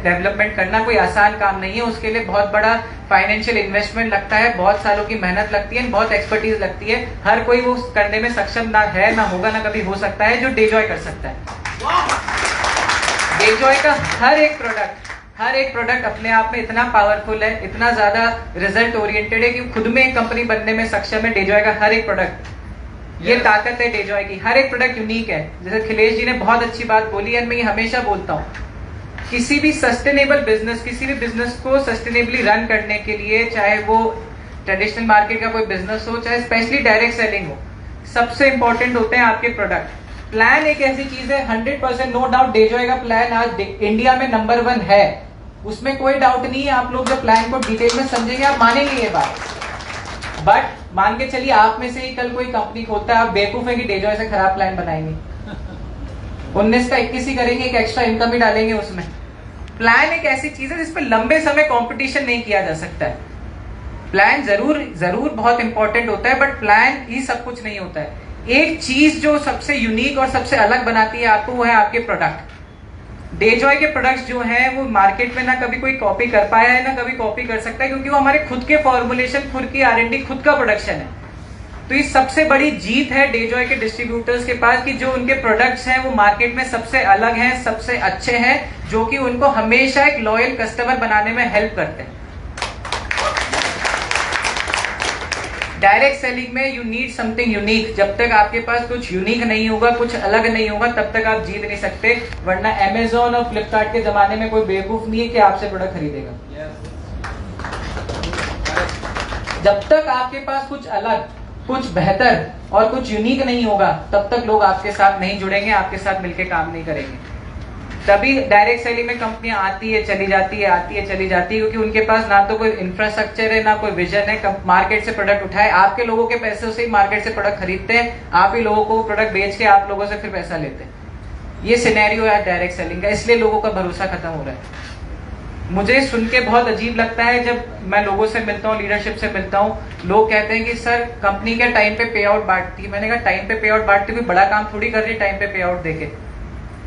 डेवलपमेंट करना कोई आसान काम नहीं है। उसके लिए बहुत बड़ा फाइनेंशियल इन्वेस्टमेंट लगता है, बहुत सालों की मेहनत लगती है, बहुत एक्सपर्टीज लगती है। हर कोई वो करने में सक्षम ना है, ना होगा, ना कभी हो सकता है जो डेजॉय कर सकता है। डेजॉय का हर एक प्रोडक्ट अपने आप में इतना पावरफुल है, इतना ज्यादा रिजल्ट ओरिएंटेड है कि खुद में एक कंपनी बनने में सक्षम है। डेजॉय का हर एक प्रोडक्ट, ये ताकत है डेजॉय की। हर एक प्रोडक्ट यूनिक है। जैसे खिलेश जी ने बहुत अच्छी बात बोली है, मैं ये हमेशा बोलता हूँ, किसी भी सस्टेनेबल बिजनेस, किसी भी बिजनेस को सस्टेनेबली रन करने के लिए, चाहे वो ट्रेडिशनल मार्केट का कोई बिजनेस हो, चाहे स्पेशली डायरेक्ट सेलिंग हो, सबसे इंपॉर्टेंट होते हैं आपके प्रोडक्ट। प्लान एक ऐसी चीज है, 100% नो डाउट डेजॉय का प्लान आज इंडिया में नंबर 1 है, उसमें कोई डाउट नहीं है। आप लोग जब प्लान को डिटेल में समझेंगे आप मानेंगे ये बात। बट मान के चलिए आप में से ही कल कोई कंपनी खोलता है, आप बेवकूफ है कि डेजॉय से खराब प्लान बनाएंगे, 19 का 21 ही करेंगे, एक एक्स्ट्रा इनकम ही डालेंगे उसमें। प्लान एक ऐसी चीज है जिस पर लंबे समय कंपटीशन नहीं किया जा सकता है। प्लान जरूर बहुत इंपॉर्टेंट होता है, बट प्लान ही सब कुछ नहीं होता है। एक चीज जो सबसे यूनिक और सबसे अलग बनाती है आपको, वो है आपके प्रोडक्ट। डेजॉय के प्रोडक्ट्स जो हैं वो मार्केट में ना कभी कोई कॉपी कर पाया है, ना कभी कॉपी कर सकता है, क्योंकि वो हमारे खुद के फॉर्मुलेशन, खुद की R&D, खुद का प्रोडक्शन है। तो ये सबसे बड़ी जीत है डेजॉय के डिस्ट्रीब्यूटर्स के पास कि जो उनके प्रोडक्ट्स हैं वो मार्केट में सबसे अलग हैं, सबसे अच्छे हैं, जो कि उनको हमेशा एक लॉयल कस्टमर बनाने में हेल्प करते हैं। डायरेक्ट सेलिंग में यू नीड समथिंग यूनिक। जब तक आपके पास कुछ यूनिक नहीं होगा, कुछ अलग नहीं होगा, तब तक आप जीत नहीं सकते। वरना अमेजोन और फ्लिपकार्ट के जमाने में कोई बेवकूफ नहीं है कि आपसे प्रोडक्ट खरीदेगा। जब तक आपके पास कुछ अलग, कुछ बेहतर और कुछ यूनिक नहीं होगा, तब तक लोग आपके साथ नहीं जुड़ेंगे, आपके साथ मिलकर काम नहीं करेंगे। तभी डायरेक्ट सेलिंग में कंपनियां आती है चली जाती है, आती है चली जाती है, क्योंकि उनके पास ना तो कोई इंफ्रास्ट्रक्चर है, ना कोई विजन है। मार्केट से प्रोडक्ट उठाए, आपके लोगों के पैसों से ही मार्केट से प्रोडक्ट खरीदते हैं, आप ही लोगों को प्रोडक्ट बेच के आप लोगों से फिर पैसा लेते हैं। ये सिनेरियो है डायरेक्ट सेलिंग का, इसलिए लोगों का भरोसा खत्म हो रहा है। मुझे सुन के बहुत अजीब लगता है जब मैं लोगों से मिलता हूँ, लीडरशिप से मिलता हूँ, लोग कहते हैं कि सर कंपनी क्या टाइम पे पे आउट बांटती है। मैंने कहा टाइम पे पे आउट बांटती, कोई बड़ा काम थोड़ी कर रही है टाइम पे पे आउट देके।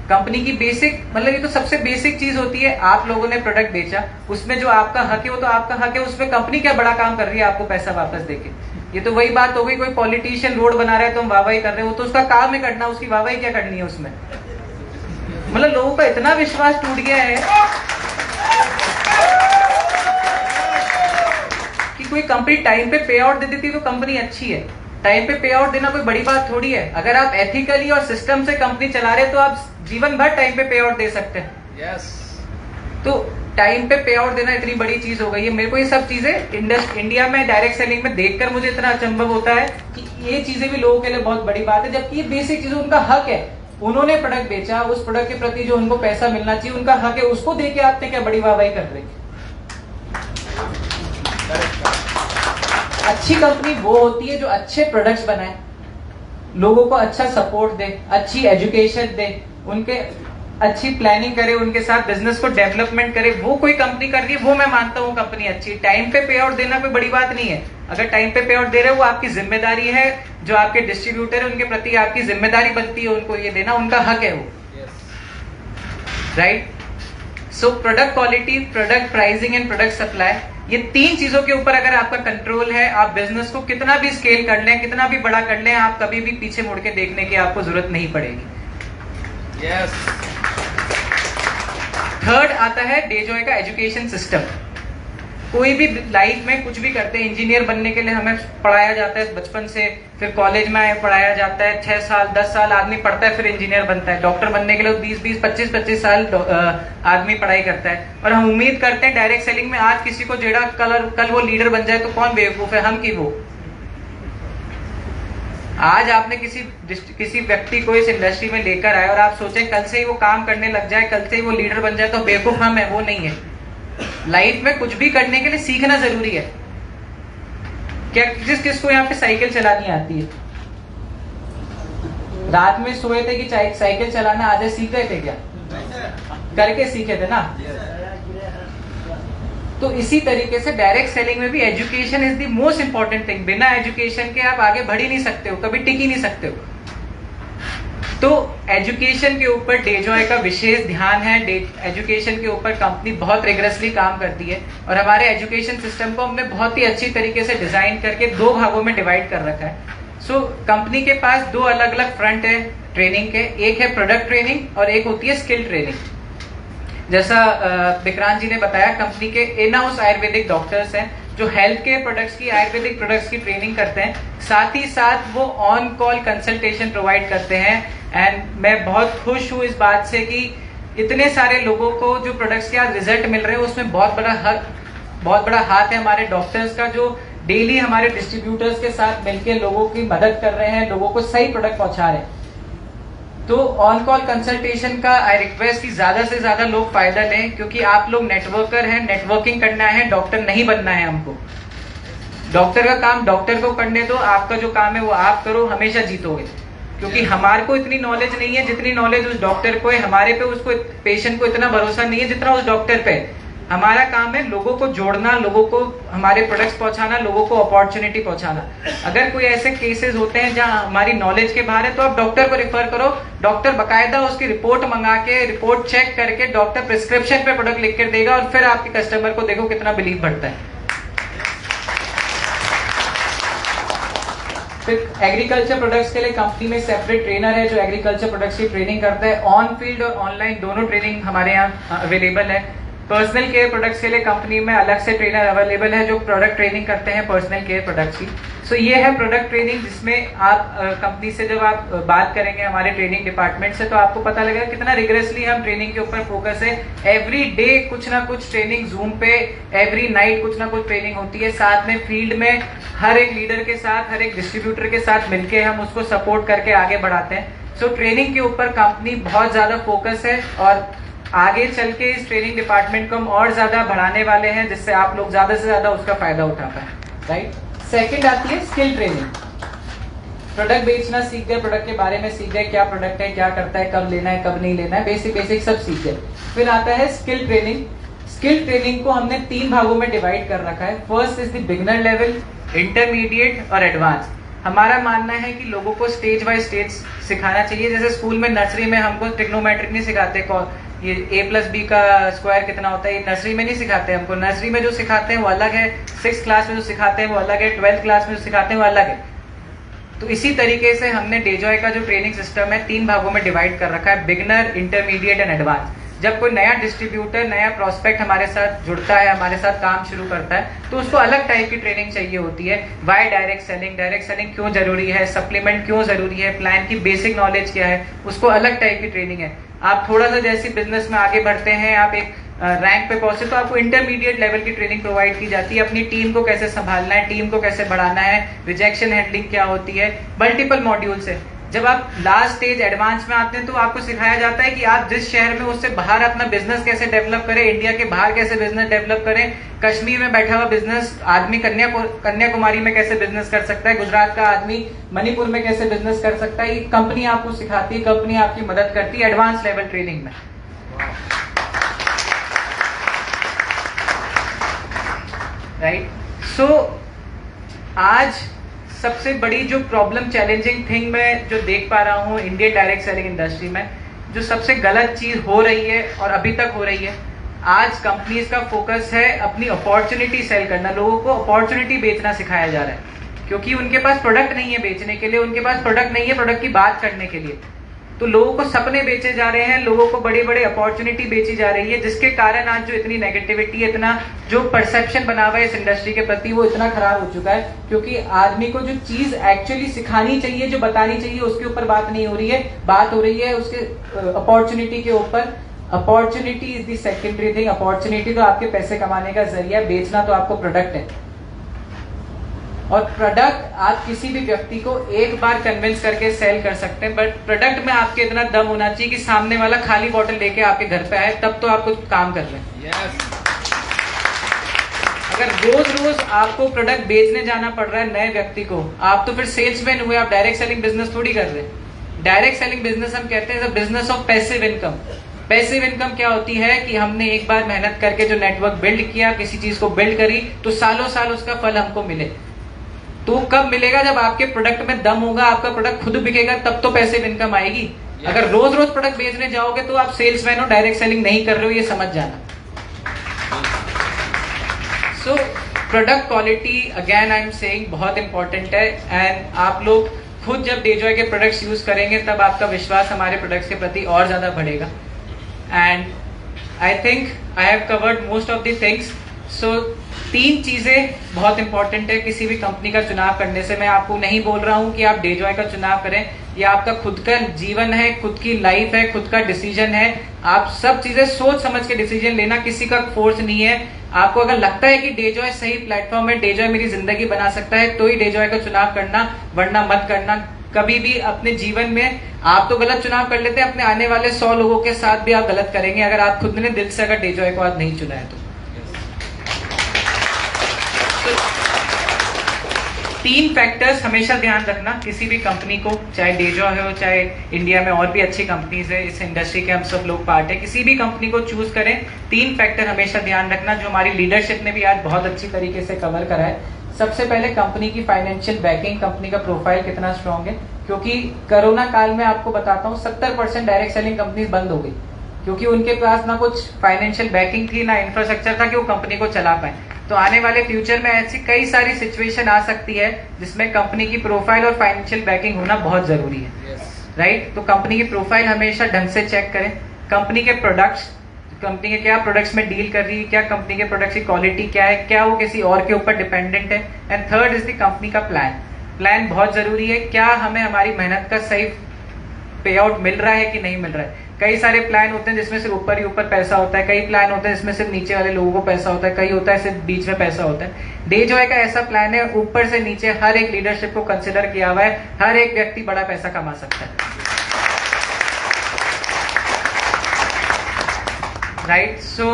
कंपनी की बेसिक, मतलब ये तो सबसे बेसिक चीज होती है, आप लोगों ने प्रोडक्ट बेचा, उसमें जो आपका हक है वो तो आपका हक है, उसमें कंपनी क्या बड़ा काम कर रही है आपको पैसा वापस देके। ये तो वही बात हो गई, कोई पॉलिटिशियन रोड बना रहा है तो हम वाहवाही कर रहे हैं, वो तो उसका काम है करना, उसकी वाहवाही क्या करनी है उसमें। मतलब लोगों का इतना विश्वास टूट गया है कि कोई कंपनी टाइम पे पे आउट दे देती तो कंपनी अच्छी है। टाइम पे पे आउट देना कोई बड़ी बात थोड़ी है। अगर आप एथिकली और सिस्टम से कंपनी चला रहे तो आप जीवन भर टाइम पे पे आउट दे सकते हैं। यस। तो टाइम पे पे आउट देना इतनी बड़ी चीज हो गई है। मेरे को ये सब चीजें इंडिया में डायरेक्ट सेलिंग में देखकर मुझे इतना अचंभव होता है कि ये चीजें भी लोगों के लिए बहुत बड़ी बात है, जबकि ये बेसिक चीजें उनका हक है। उन्होंने प्रोडक्ट बेचा, उस प्रोडक्ट के प्रति जो उनको पैसा मिलना चाहिए उनका हक है, उसको देके आपने क्या बड़ी वाहवाही कर रहे। अच्छी कंपनी वो होती है जो अच्छे प्रोडक्ट्स बनाए, लोगों को अच्छा सपोर्ट दे, अच्छी एजुकेशन दे, उनके अच्छी प्लानिंग करे, उनके साथ बिजनेस को डेवलपमेंट करे। वो कोई कंपनी कर रही है, वो मैं मानता हूँ कंपनी अच्छी। टाइम पे पे आउट देना कोई बड़ी बात नहीं है। अगर टाइम पे पे आउट दे रहे हो वो आपकी जिम्मेदारी है, जो आपके डिस्ट्रीब्यूटर है उनके प्रति आपकी जिम्मेदारी बनती है उनको ये देना, उनका हक है वो। Right. So product quality, product pricing and product supply, ये तीन चीजों के ऊपर अगर आपका कंट्रोल है, आप बिजनेस को कितना भी स्केल कर लें, कितना भी बड़ा कर लें, आप कभी भी पीछे मुड़ के देखने की आपको जरूरत नहीं पड़ेगी। यस। थर्ड आता है डेजॉय का एजुकेशन सिस्टम। कोई भी लाइफ में कुछ भी करते हैं, इंजीनियर बनने के लिए हमें पढ़ाया जाता है बचपन से, फिर कॉलेज में पढ़ाया जाता है 6 साल 10 साल आदमी पढ़ता है, फिर इंजीनियर बनता है। डॉक्टर बनने के लिए 20-20 25-25 साल आदमी पढ़ाई करता है। और हम उम्मीद करते हैं डायरेक्ट सेलिंग में आज किसी को जेड़ा कल वो लीडर बन जाए तो कौन बेवकूफ है, हम की वो। आज आपने किसी व्यक्ति को इस इंडस्ट्री में लेकर आए और आप सोचें कल से ही वो काम करने लग जाए, कल से ही वो लीडर बन जाए, तो बेवकूफ हम है, वो नहीं है। लाइफ में कुछ भी करने के लिए सीखना जरूरी है। क्या किसको यहाँ पे साइकिल चलानी आती है? रात में सोए थे कि साइकिल चलाना आज सीख गए थे क्या? करके सीखे थे ना। तो इसी तरीके से डायरेक्ट सेलिंग में भी education is the most important thing. बिना एजुकेशन के आप आगे बढ़ ही नहीं सकते हो, कभी टिक ही नहीं सकते हो। तो एजुकेशन के ऊपर डेजॉय का विशेष ध्यान है। एजुकेशन के ऊपर कंपनी बहुत रिगरसली काम करती है और हमारे एजुकेशन सिस्टम को हमने बहुत ही अच्छी तरीके से डिजाइन करके 2 भागों में डिवाइड कर रखा है। सो कंपनी के पास 2 अलग अलग फ्रंट है ट्रेनिंग के, एक है प्रोडक्ट ट्रेनिंग और एक होती है स्किल ट्रेनिंग। जैसा विक्रांत जी ने बताया, कंपनी के इन हाउस आयुर्वेदिक डॉक्टर्स हैं जो हेल्थ केयर प्रोडक्ट्स की, आयुर्वेदिक प्रोडक्ट्स की ट्रेनिंग करते हैं, साथ ही साथ वो ऑन कॉल कंसल्टेशन प्रोवाइड करते हैं। एंड मैं बहुत खुश हूँ इस बात से कि इतने सारे लोगों को जो प्रोडक्ट्स के आज रिजल्ट मिल रहे हैं उसमें बहुत बड़ा हाथ है हमारे डॉक्टर्स का, जो डेली हमारे डिस्ट्रीब्यूटर्स के साथ मिलकर लोगों की मदद कर रहे हैं, लोगों को सही प्रोडक्ट पहुंचा रहे हैं। तो ऑन कॉल कंसल्टेशन का आई रिक्वेस्ट कि ज्यादा से ज्यादा लोग फायदा लें, क्योंकि आप लोग नेटवर्कर हैं, नेटवर्किंग करना है, डॉक्टर नहीं बनना है हमको। डॉक्टर का काम डॉक्टर को करने दो, आपका जो काम है वो आप करो, हमेशा जीतोगे। क्योंकि हमारे को इतनी नॉलेज नहीं है जितनी नॉलेज उस डॉक्टर को है, हमारे पे उसको पेशेंट को इतना भरोसा नहीं है जितना उस डॉक्टर पे। हमारा काम है लोगों को जोड़ना, लोगों को हमारे प्रोडक्ट्स पहुंचाना, लोगों को अपॉर्चुनिटी पहुंचाना। अगर कोई ऐसे केसेस होते हैं जहां हमारी नॉलेज के बाहर है तो आप डॉक्टर को रिफर करो। डॉक्टर बकायदा उसकी रिपोर्ट मंगा के, रिपोर्ट चेक करके डॉक्टर प्रिस्क्रिप्शन पे प्रोडक्ट लिख कर देगा और फिर आपके कस्टमर को देखो कितना बिलीव बढ़ता है। फिर एग्रीकल्चर प्रोडक्ट्स के लिए कंपनी में सेपरेट ट्रेनर है जो एग्रीकल्चर प्रोडक्ट्स की ट्रेनिंग करता है। ऑन फील्ड और ऑनलाइन दोनों ट्रेनिंग हमारे यहाँ अवेलेबल है। पर्सनल केयर प्रोडक्ट्स के लिए कंपनी में अलग से ट्रेनर अवेलेबल है जो प्रोडक्ट ट्रेनिंग करते हैं पर्सनल केयर प्रोडक्ट्स की। सो ये है प्रोडक्ट ट्रेनिंग, जिसमें आप कंपनी से जब आप बात करेंगे हमारे ट्रेनिंग डिपार्टमेंट से, तो आपको पता लगेगा कितना रिगरसली हम ट्रेनिंग के ऊपर फोकस है। एवरी डे कुछ ना कुछ ट्रेनिंग जूम पे, एवरी नाइट कुछ ना कुछ ट्रेनिंग होती है। साथ में फील्ड में हर एक लीडर के साथ, हर एक डिस्ट्रीब्यूटर के साथ मिलकर हम उसको सपोर्ट करके आगे बढ़ाते हैं। सो ट्रेनिंग के ऊपर कंपनी बहुत ज्यादा फोकस है और आगे चल के इस ट्रेनिंग डिपार्टमेंट को हम और ज्यादा बढ़ाने वाले हैं, जिससे आप लोग ज्यादा से ज्यादा उसका फायदा उठा पाए। राइट, सेकंड आती है स्किल ट्रेनिंग। प्रोडक्ट बेचना सीख गए, प्रोडक्ट के बारे में सीख गए, क्या प्रोडक्ट है, क्या करता है, कब लेना है, कब नहीं लेना है, बेसिक सब सीख गए। फिर आता है स्किल ट्रेनिंग। स्किल ट्रेनिंग को हमने 3 भागों में डिवाइड कर रखा है। First is the beginner level, intermediate और एडवांस। हमारा मानना है कि लोगों को स्टेज बाय स्टेज सिखाना चाहिए। जैसे स्कूल में नर्सरी में हमको ट्रिग्नोमेट्रिक नहीं सिखाते, ये a+b का स्क्वायर कितना होता है, ये नर्सरी में नहीं सिखाते हमको। नर्सरी में जो सिखाते हैं वो अलग है, 6th क्लास में जो सिखाते हैं वो अलग है, 12th क्लास में जो सिखाते हैं वो अलग है। तो इसी तरीके से हमने डेजॉय का जो ट्रेनिंग सिस्टम है 3 भागों में डिवाइड कर रखा है, बिगिनर, इंटरमीडिएट एंड एडवांस। जब कोई नया डिस्ट्रीब्यूटर, नया प्रोस्पेक्ट हमारे साथ जुड़ता है, हमारे साथ काम शुरू करता है, तो उसको अलग टाइप की ट्रेनिंग चाहिए होती है। वाई डायरेक्ट सेलिंग क्यों जरूरी है, सप्लीमेंट क्यों जरूरी है, प्लान की बेसिक नॉलेज क्या है, उसको अलग टाइप की ट्रेनिंग है। आप थोड़ा सा जैसे बिजनेस में आगे बढ़ते हैं, आप एक रैंक पे पहुंचे, तो आपको इंटरमीडिएट लेवल की ट्रेनिंग प्रोवाइड की जाती है। अपनी टीम को कैसे संभालना है, टीम को कैसे बढ़ाना है, रिजेक्शन हैंडलिंग क्या होती है, मल्टीपल मॉड्यूल्स है। जब आप लास्ट स्टेज एडवांस में आते हैं तो आपको सिखाया जाता है कि आप जिस शहर में, उससे बाहर अपना बिजनेस कैसे डेवलप करें, इंडिया के बाहर कैसे बिजनेस डेवलप करें, कश्मीर में बैठा हुआ बिजनेस आदमी कन्याकुमारी में कैसे बिजनेस कर सकता है, गुजरात का आदमी मणिपुर में कैसे बिजनेस कर सकता है। ये कंपनी आपको सिखाती है, कंपनी आपकी मदद करती है एडवांस लेवल ट्रेनिंग में। राइट, सो आज सबसे बड़ी जो प्रॉब्लम, चैलेंजिंग थिंग मैं जो देख पा रहा हूँ इंडियन डायरेक्ट सेलिंग इंडस्ट्री में, जो सबसे गलत चीज हो रही है और अभी तक हो रही है, आज कंपनीज का फोकस है अपनी अपॉर्चुनिटी सेल करना। लोगों को अपॉर्चुनिटी बेचना सिखाया जा रहा है, क्योंकि उनके पास प्रोडक्ट नहीं है बेचने के लिए, उनके पास प्रोडक्ट नहीं है प्रोडक्ट की बात करने के लिए। तो लोगों को सपने बेचे जा रहे हैं, लोगों को बड़ी बड़ी अपॉर्चुनिटी बेची जा रही है, जिसके कारण आज जो इतनी नेगेटिविटी, इतना जो परसेप्शन बना हुआ है इस इंडस्ट्री के प्रति, वो इतना खराब हो चुका है। क्योंकि आदमी को जो चीज एक्चुअली सिखानी चाहिए, जो बतानी चाहिए, उसके ऊपर बात नहीं हो रही है, बात हो रही है उसके अपॉर्चुनिटी के ऊपर। Opportunity is the secondary thing. Opportunity तो आपके पैसे कमाने का जरिया, बेचना तो आपको प्रोडक्ट है। और प्रोडक्ट आप किसी भी व्यक्ति को एक बार कन्विंस करके सेल कर सकते हैं, बट प्रोडक्ट में आपके इतना दम होना चाहिए कि सामने वाला खाली बॉटल लेके आपके घर पे आए, तब तो आप कुछ काम कर रहे हैं। अगर रोज रोज आपको प्रोडक्ट बेचने जाना पड़ रहा है नए व्यक्ति को, आप तो फिर सेल्समैन हुए, आप डायरेक्ट सेलिंग बिजनेस थोड़ी कर रहे हैं। डायरेक्ट सेलिंग बिजनेस हम कहते हैं business of passive income. Passive income क्या होती है कि हमने एक बार मेहनत करके जो नेटवर्क बिल्ड किया, किसी चीज को बिल्ड करी, तो सालों साल उसका फल हमको मिले। तो कब मिलेगा? जब आपके प्रोडक्ट में दम होगा, आपका प्रोडक्ट खुद बिकेगा, तब तो पैसिव इनकम आएगी। अगर रोज रोज प्रोडक्ट बेचने जाओगे तो आप सेल्समैन हो, डायरेक्ट सेलिंग नहीं कर रहे हो, ये समझ जाना। So product quality again I am saying बहुत इंपॉर्टेंट है। एंड आप लोग खुद जब डेजॉय के प्रोडक्ट्स यूज करेंगे, तब आपका विश्वास हमारे प्रोडक्ट्स के प्रति और ज्यादा बढ़ेगा। And I think I have covered most of the things. So 3 चीजें बहुत इंपॉर्टेंट है किसी भी कंपनी का चुनाव करने से। मैं आपको नहीं बोल रहा हूं कि आप डेजॉय का चुनाव करें, ये आपका खुद का जीवन है, खुद की लाइफ है, खुद का डिसीजन है। आप सब चीजें सोच समझ के डिसीजन लेना, किसी का फोर्स नहीं है। आपको अगर लगता है कि डेजॉय सही प्लेटफॉर्म है, डेजॉय मेरी जिंदगी बना सकता है, तो ही डेजॉय का चुनाव करना, वरना मत करना। कभी भी अपने जीवन में आप तो गलत चुनाव कर लेते हैं, अपने आने वाले 100 लोगों के साथ भी आप गलत करेंगे अगर आप खुद ने दिल से अगर डेजॉय को आज नहीं चुना है तो। 3 फैक्टर्स हमेशा ध्यान रखना किसी भी कंपनी को, चाहे डेजॉय हो, चाहे इंडिया में और भी अच्छी कंपनीज है, इस इंडस्ट्री के हम सब लोग पार्ट है। किसी भी कंपनी को चूज करें, 3 फैक्टर हमेशा ध्यान रखना, जो हमारी लीडरशिप ने भी आज बहुत अच्छी तरीके से कवर करा है। सबसे पहले कंपनी की फाइनेंशियल बैकिंग, कंपनी का प्रोफाइल कितना स्ट्रांग है। क्योंकि कोरोना काल में आपको बताता हूँ 70% डायरेक्ट सेलिंग कंपनीज बंद हो गई, क्योंकि उनके पास ना कुछ फाइनेंशियल बैकिंग थी, ना इंफ्रास्ट्रक्चर था कि वो कंपनी को चला पाए। तो आने वाले फ्यूचर में ऐसी कई सारी सिचुएशन आ सकती है जिसमें कंपनी की प्रोफाइल और फाइनेंशियल बैकिंग होना बहुत जरूरी है। राइट, तो कंपनी की प्रोफाइल हमेशा ढंग से चेक करें। कंपनी के प्रोडक्ट्स कंपनी के क्या प्रोडक्ट्स में डील कर रही है, क्या कंपनी के प्रोडक्ट्स की क्वालिटी क्या है, क्या वो किसी और के ऊपर डिपेंडेंट है। And third is the company का प्लान बहुत जरूरी है। क्या हमें हमारी मेहनत का सही पे आउट मिल रहा है कि नहीं मिल रहा है। कई सारे प्लान होते हैं जिसमें सिर्फ ऊपर ही ऊपर पैसा होता है, कई प्लान होते हैं जिसमें सिर्फ नीचे वाले लोगों को पैसा होता है, कई होता है सिर्फ बीच में पैसा होता है। डेजॉय का ऐसा प्लान है, ऊपर से नीचे हर एक लीडरशिप को कंसिडर किया हुआ है, हर एक व्यक्ति बड़ा पैसा कमा सकता है। राइट, सो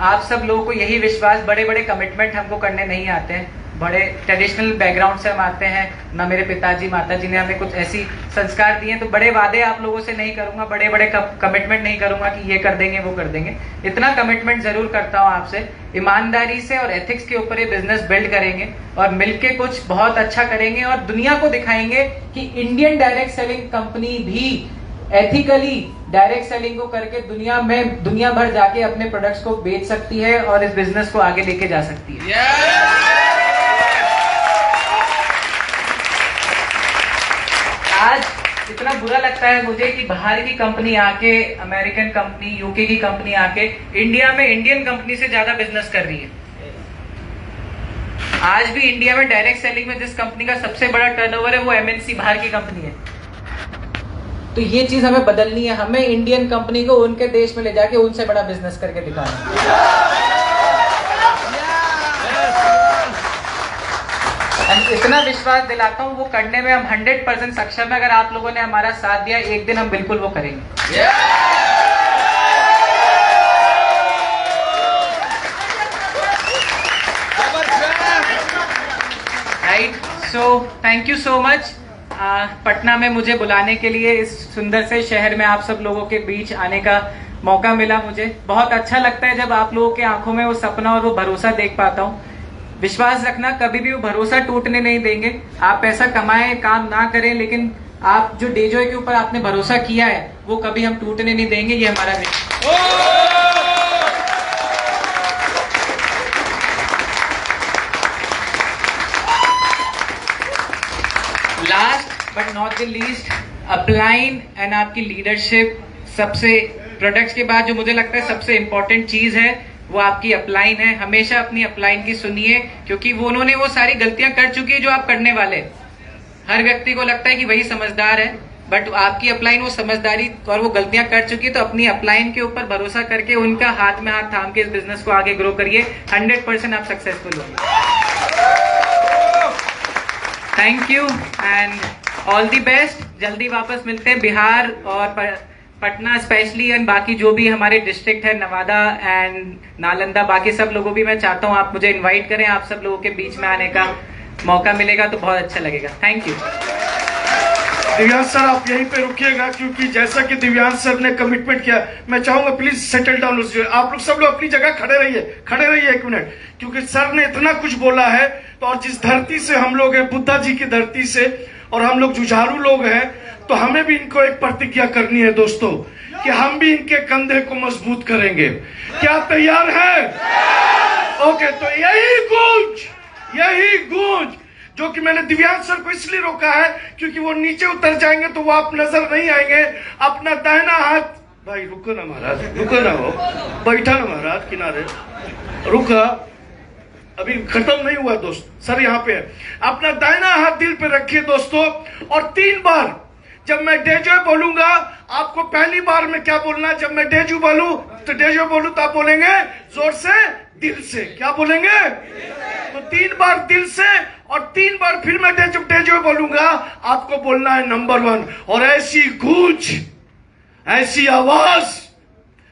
आप सब लोगों को यही विश्वास, बड़े बड़े कमिटमेंट हमको करने नहीं आते हैं, बड़े ट्रेडिशनल बैकग्राउंड से हम आते हैं ना। मेरे पिताजी माताजी ने हमें कुछ ऐसी संस्कार दिए, तो बड़े वादे आप लोगों से नहीं करूंगा, बड़े बड़े कमिटमेंट नहीं करूंगा कि ये कर देंगे वो कर देंगे। इतना कमिटमेंट जरूर करता हूं आपसे, ईमानदारी से और एथिक्स के ऊपर ये बिजनेस बिल्ड करेंगे और मिलके कुछ बहुत अच्छा करेंगे और दुनिया को दिखाएंगे कि इंडियन डायरेक्ट सेलिंग कंपनी भी एथिकली डायरेक्ट सेलिंग को करके दुनिया भर जाके अपने प्रोडक्ट्स को बेच सकती है और इस बिजनेस को आगे लेके जा सकती है। आज इतना बुरा लगता है मुझे कि बाहर की कंपनी आके, अमेरिकन कंपनी, यूके की कंपनी आके इंडिया में इंडियन कंपनी से ज्यादा बिजनेस कर रही है। आज भी इंडिया में डायरेक्ट सेलिंग में जिस कंपनी का सबसे बड़ा टर्नओवर है वो एमएनसी बाहर की कंपनी है। तो ये चीज हमें बदलनी है, हमें इंडियन कंपनी को उनके देश में ले जाके उनसे बड़ा बिजनेस करके दिखाना है। इतना विश्वास दिलाता हूँ, वो करने में हम 100% सक्षम है। अगर आप लोगों ने हमारा साथ दिया, एक दिन हम बिल्कुल वो करेंगे। Right, so thank you so much Patna में मुझे बुलाने के लिए, इस सुंदर से शहर में आप सब लोगों के बीच आने का मौका मिला। मुझे बहुत अच्छा लगता है जब आप लोगों के आंखों में वो सपना और वो भरोसा देख पाता हूँ। विश्वास रखना, कभी भी वो भरोसा टूटने नहीं देंगे। आप पैसा कमाएं, काम ना करें, लेकिन आप जो डेजॉय के ऊपर आपने भरोसा किया है वो कभी हम टूटने नहीं देंगे। ये हमारा last but not the least, upline and आपकी लीडरशिप। सबसे प्रोडक्ट्स के बाद जो मुझे लगता है सबसे इंपॉर्टेंट चीज है वो आपकी अपलाइन है। हमेशा अपनी अपलाइन की सुनिए, क्योंकि उन्होंने वो सारी गलतियां कर चुकी है जो आप करने वाले। हर व्यक्ति को लगता है कि वही समझदार है, बट आपकी अपलाइन वो समझदारी और वो गलतियां कर चुकी है। तो अपनी अपलाइन के ऊपर भरोसा करके उनका हाथ में हाथ थाम के इस बिजनेस को आगे ग्रो करिए। 100% आप सक्सेसफुल होंगे। Thank you and all the best. जल्दी वापस मिलते हैं। बिहार और पटना स्पेशली एंड बाकी जो भी हमारे डिस्ट्रिक्ट है, नवादा एंड नालंदा, बाकी सब लोगों भी मैं चाहता हूँ आप मुझे इनवाइट करें। आप सब लोगों के बीच में आने का मौका मिलेगा तो बहुत अच्छा लगेगा। Thank you. दिव्यांश सर, आप यहीं पे रुकिएगा, क्योंकि जैसा कि दिव्यांश सर ने कमिटमेंट किया, मैं चाहूंगा प्लीज सेटल डाउन। आप लोग सब लोग अपनी जगह खड़े रहिए 1 मिनट, क्योंकि सर ने इतना कुछ बोला है। तो और जिस धरती से हम लोग हैं, बुद्धा जी की धरती से, और हम लोग जुझारू लोग हैं, तो हमें भी इनको एक प्रतिज्ञा करनी है दोस्तों, कि हम भी इनके कंधे को मजबूत करेंगे। क्या तैयार है? ओके, तो यही गूंज जो कि मैंने दिव्यांश सर को इसलिए रोका है क्योंकि वो नीचे उतर जाएंगे तो वो आप नजर नहीं आएंगे। अपना दाहिना हाथ, भाई रुको ना महाराज, रुको ना, हो बैठा ना महाराज किनारे, रुका, अभी खत्म नहीं हुआ दोस्त। सर यहाँ पे है। अपना दाहिना हाथ दिल पे रखिए दोस्तों, और 3 बार जब मैं डेजो बोलूंगा, आपको पहली बार में क्या बोलना है, जब मैं डेजो बोलूं तो आप बोलेंगे जोर से, दिल से। क्या बोलेंगे? तो 3 बार दिल से, और 3 बार फिर मैं डेजो बोलूंगा, आपको बोलना है नंबर 1। और ऐसी गूंज, ऐसी आवाज,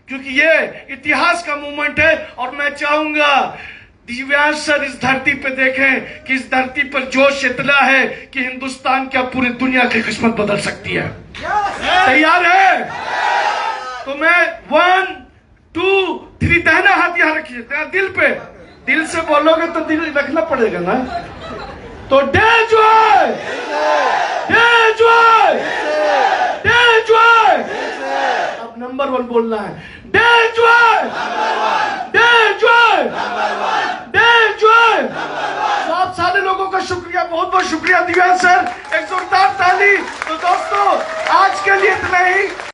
क्योंकि ये इतिहास का मूवमेंट है। और मैं चाहूंगा दिव्यांश सर इस धरती पे देखें कि इस धरती पर जोश इतना है कि हिंदुस्तान क्या पूरी दुनिया की किस्मत बदल सकती है। तैयार है? तो मैं 1 2 3, दाहिना हाथ यहां रखिए, दिल पे, दिल से बोलोगे तो दिल रखना पड़ेगा ना। तो डेजॉय, डेजॉय, डेजॉय, अब नंबर 1 बोलना है। डेजॉय, डेजॉय,